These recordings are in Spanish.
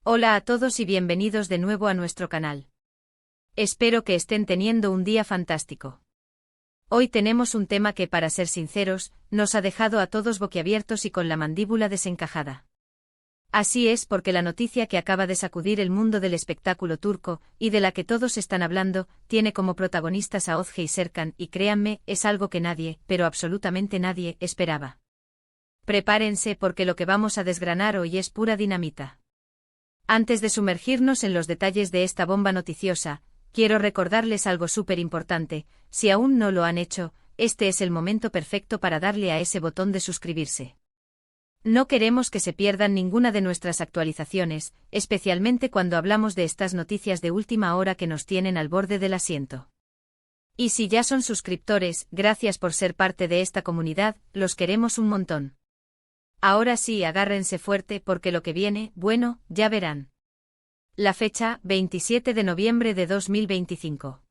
Hola a todos y bienvenidos de nuevo a nuestro canal. Espero que estén teniendo un día fantástico. Hoy tenemos un tema que, para ser sinceros, nos ha dejado a todos boquiabiertos y con la mandíbula desencajada. Así es porque la noticia que acaba de sacudir el mundo del espectáculo turco, y de la que todos están hablando, tiene como protagonistas a Özge y Serkan y créanme, es algo que nadie, pero absolutamente nadie, esperaba. Prepárense porque lo que vamos a desgranar hoy es pura dinamita. Antes de sumergirnos en los detalles de esta bomba noticiosa, quiero recordarles algo súper importante: si aún no lo han hecho, este es el momento perfecto para darle a ese botón de suscribirse. No queremos que se pierdan ninguna de nuestras actualizaciones, especialmente cuando hablamos de estas noticias de última hora que nos tienen al borde del asiento. Y si ya son suscriptores, gracias por ser parte de esta comunidad, los queremos un montón. Ahora sí, agárrense fuerte porque lo que viene, bueno, ya verán. La fecha, 27 de noviembre de 2025.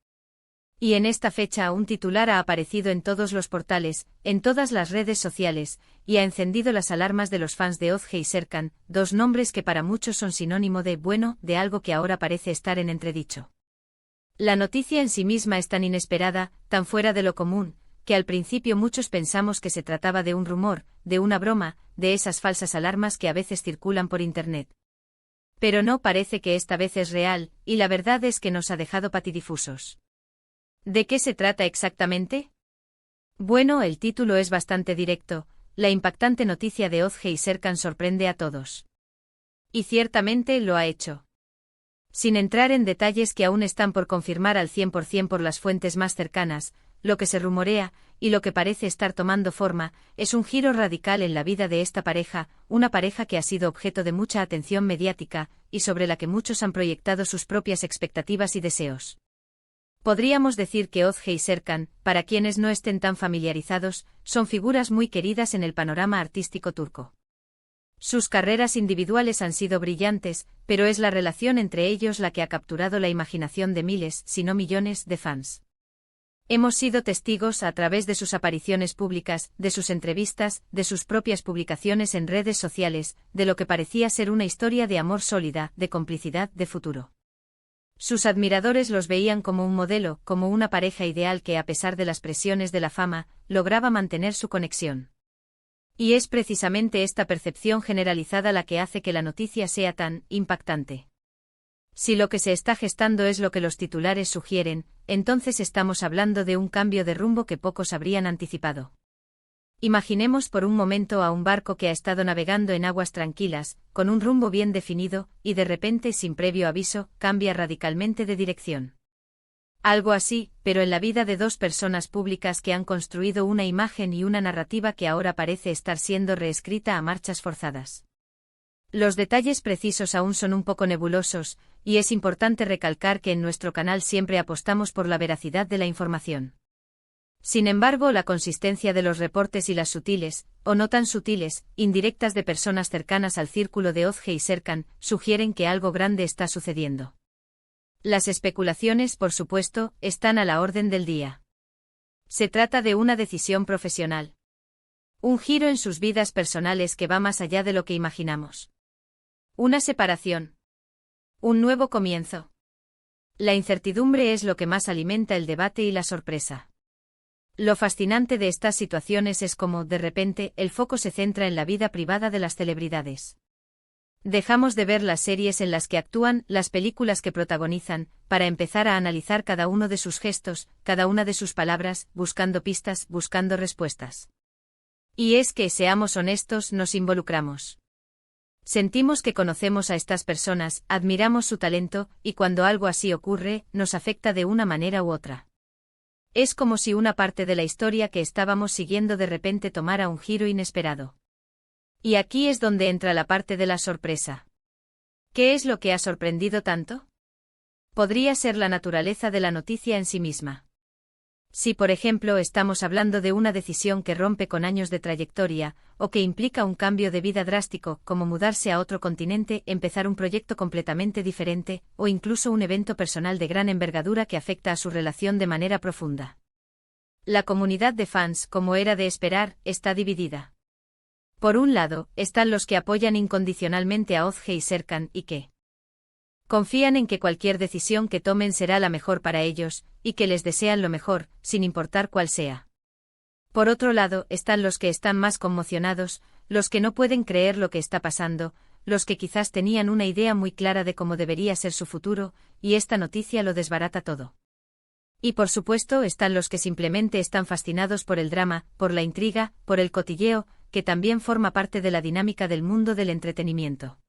Y en esta fecha un titular ha aparecido en todos los portales, en todas las redes sociales, y ha encendido las alarmas de los fans de Özge y Serkan, dos nombres que para muchos son sinónimo de, bueno, de algo que ahora parece estar en entredicho. La noticia en sí misma es tan inesperada, tan fuera de lo común, que al principio muchos pensamos que se trataba de un rumor, de una broma, de esas falsas alarmas que a veces circulan por internet. Pero no, parece que esta vez es real, y la verdad es que nos ha dejado patidifusos. ¿De qué se trata exactamente? Bueno, el título es bastante directo: la impactante noticia de Özge y Serkan sorprende a todos. Y ciertamente lo ha hecho. Sin entrar en detalles que aún están por confirmar al 100% por las fuentes más cercanas, lo que se rumorea, y lo que parece estar tomando forma, es un giro radical en la vida de esta pareja, una pareja que ha sido objeto de mucha atención mediática, y sobre la que muchos han proyectado sus propias expectativas y deseos. Podríamos decir que Özge y Serkan, para quienes no estén tan familiarizados, son figuras muy queridas en el panorama artístico turco. Sus carreras individuales han sido brillantes, pero es la relación entre ellos la que ha capturado la imaginación de miles, si no millones, de fans. Hemos sido testigos a través de sus apariciones públicas, de sus entrevistas, de sus propias publicaciones en redes sociales, de lo que parecía ser una historia de amor sólida, de complicidad, de futuro. Sus admiradores los veían como un modelo, como una pareja ideal que, a pesar de las presiones de la fama, lograba mantener su conexión. Y es precisamente esta percepción generalizada la que hace que la noticia sea tan impactante. Si lo que se está gestando es lo que los titulares sugieren, entonces estamos hablando de un cambio de rumbo que pocos habrían anticipado. Imaginemos por un momento a un barco que ha estado navegando en aguas tranquilas, con un rumbo bien definido, y de repente, sin previo aviso, cambia radicalmente de dirección. Algo así, pero en la vida de dos personas públicas que han construido una imagen y una narrativa que ahora parece estar siendo reescrita a marchas forzadas. Los detalles precisos aún son un poco nebulosos, y es importante recalcar que en nuestro canal siempre apostamos por la veracidad de la información. Sin embargo, la consistencia de los reportes y las sutiles, o no tan sutiles, indirectas de personas cercanas al círculo de Özge y Serkan, sugieren que algo grande está sucediendo. Las especulaciones, por supuesto, están a la orden del día. Se trata de una decisión profesional. Un giro en sus vidas personales que va más allá de lo que imaginamos. Una separación. Un nuevo comienzo. La incertidumbre es lo que más alimenta el debate y la sorpresa. Lo fascinante de estas situaciones es cómo, de repente, el foco se centra en la vida privada de las celebridades. Dejamos de ver las series en las que actúan, las películas que protagonizan, para empezar a analizar cada uno de sus gestos, cada una de sus palabras, buscando pistas, buscando respuestas. Y es que, seamos honestos, nos involucramos. Sentimos que conocemos a estas personas, admiramos su talento, y cuando algo así ocurre, nos afecta de una manera u otra. Es como si una parte de la historia que estábamos siguiendo de repente tomara un giro inesperado. Y aquí es donde entra la parte de la sorpresa. ¿Qué es lo que ha sorprendido tanto? Podría ser la naturaleza de la noticia en sí misma. Si, por ejemplo, estamos hablando de una decisión que rompe con años de trayectoria, o que implica un cambio de vida drástico, como mudarse a otro continente, empezar un proyecto completamente diferente, o incluso un evento personal de gran envergadura que afecta a su relación de manera profunda. La comunidad de fans, como era de esperar, está dividida. Por un lado, están los que apoyan incondicionalmente a Özge y Serkan y que, Confían en que cualquier decisión que tomen será la mejor para ellos, y que les desean lo mejor, sin importar cuál sea. Por otro lado, están los que están más conmocionados, los que no pueden creer lo que está pasando, los que quizás tenían una idea muy clara de cómo debería ser su futuro, y esta noticia lo desbarata todo. Y por supuesto están los que simplemente están fascinados por el drama, por la intriga, por el cotilleo, que también forma parte de la dinámica del mundo del entretenimiento.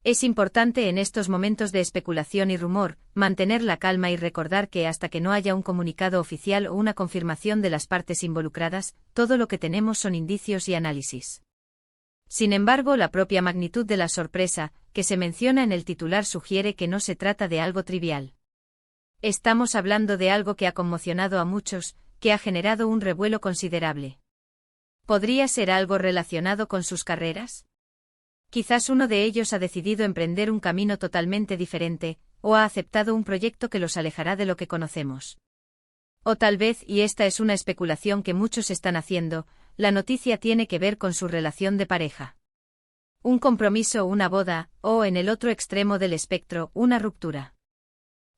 Es importante en estos momentos de especulación y rumor, mantener la calma y recordar que hasta que no haya un comunicado oficial o una confirmación de las partes involucradas, todo lo que tenemos son indicios y análisis. Sin embargo, la propia magnitud de la sorpresa, que se menciona en el titular, sugiere que no se trata de algo trivial. Estamos hablando de algo que ha conmocionado a muchos, que ha generado un revuelo considerable. ¿Podría ser algo relacionado con sus carreras? Quizás uno de ellos ha decidido emprender un camino totalmente diferente, o ha aceptado un proyecto que los alejará de lo que conocemos. O tal vez, y esta es una especulación que muchos están haciendo, la noticia tiene que ver con su relación de pareja. Un compromiso, una boda, o en el otro extremo del espectro, una ruptura.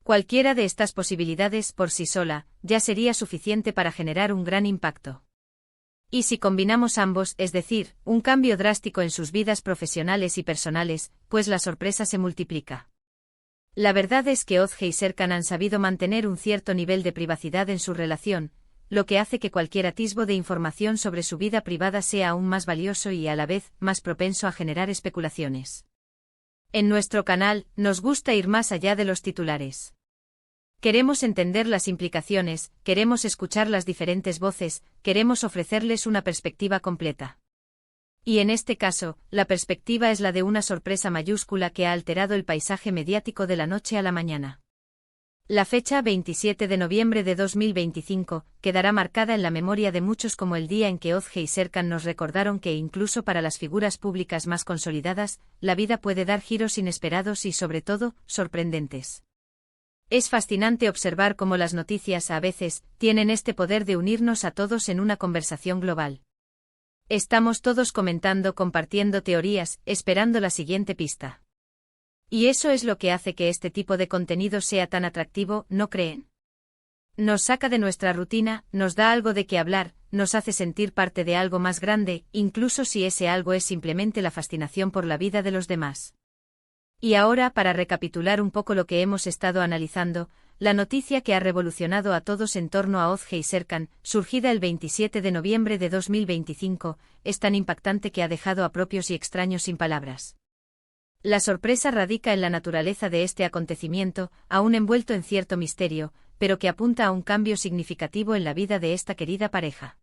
Cualquiera de estas posibilidades por sí sola, ya sería suficiente para generar un gran impacto. Y si combinamos ambos, es decir, un cambio drástico en sus vidas profesionales y personales, pues la sorpresa se multiplica. La verdad es que Ozge y Serkan han sabido mantener un cierto nivel de privacidad en su relación, lo que hace que cualquier atisbo de información sobre su vida privada sea aún más valioso y a la vez más propenso a generar especulaciones. En nuestro canal, nos gusta ir más allá de los titulares. Queremos entender las implicaciones, queremos escuchar las diferentes voces, queremos ofrecerles una perspectiva completa. Y en este caso, la perspectiva es la de una sorpresa mayúscula que ha alterado el paisaje mediático de la noche a la mañana. La fecha 27 de noviembre de 2025 quedará marcada en la memoria de muchos como el día en que Ozge y Serkan nos recordaron que incluso para las figuras públicas más consolidadas, la vida puede dar giros inesperados y sobre todo, sorprendentes. Es fascinante observar cómo las noticias a veces tienen este poder de unirnos a todos en una conversación global. Estamos todos comentando, compartiendo teorías, esperando la siguiente pista. Y eso es lo que hace que este tipo de contenido sea tan atractivo, ¿no creen? Nos saca de nuestra rutina, nos da algo de qué hablar, nos hace sentir parte de algo más grande, incluso si ese algo es simplemente la fascinación por la vida de los demás. Y ahora, para recapitular un poco lo que hemos estado analizando, la noticia que ha revolucionado a todos en torno a Ozge y Serkan, surgida el 27 de noviembre de 2025, es tan impactante que ha dejado a propios y extraños sin palabras. La sorpresa radica en la naturaleza de este acontecimiento, aún envuelto en cierto misterio, pero que apunta a un cambio significativo en la vida de esta querida pareja.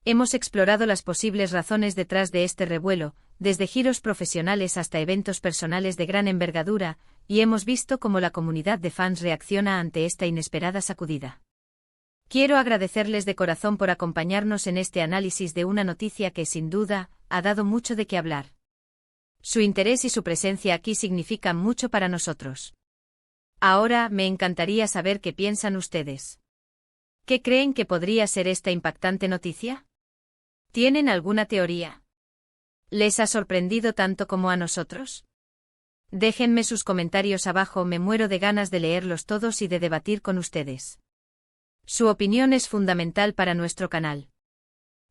Hemos explorado las posibles razones detrás de este revuelo, desde giros profesionales hasta eventos personales de gran envergadura, y hemos visto cómo la comunidad de fans reacciona ante esta inesperada sacudida. Quiero agradecerles de corazón por acompañarnos en este análisis de una noticia que, sin duda, ha dado mucho de qué hablar. Su interés y su presencia aquí significan mucho para nosotros. Ahora, me encantaría saber qué piensan ustedes. ¿Qué creen que podría ser esta impactante noticia? ¿Tienen alguna teoría? ¿Les ha sorprendido tanto como a nosotros? Déjenme sus comentarios abajo, me muero de ganas de leerlos todos y de debatir con ustedes. Su opinión es fundamental para nuestro canal.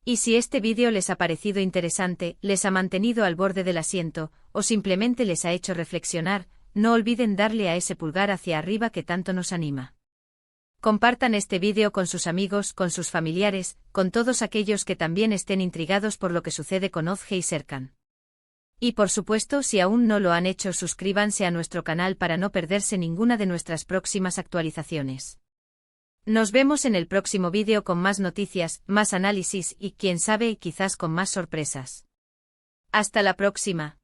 Y si este vídeo les ha parecido interesante, les ha mantenido al borde del asiento, o simplemente les ha hecho reflexionar, no olviden darle a ese pulgar hacia arriba que tanto nos anima. Compartan este vídeo con sus amigos, con sus familiares, con todos aquellos que también estén intrigados por lo que sucede con Ozge y Serkan. Y por supuesto, si aún no lo han hecho, suscríbanse a nuestro canal para no perderse ninguna de nuestras próximas actualizaciones. Nos vemos en el próximo vídeo con más noticias, más análisis y, quién sabe, quizás con más sorpresas. Hasta la próxima.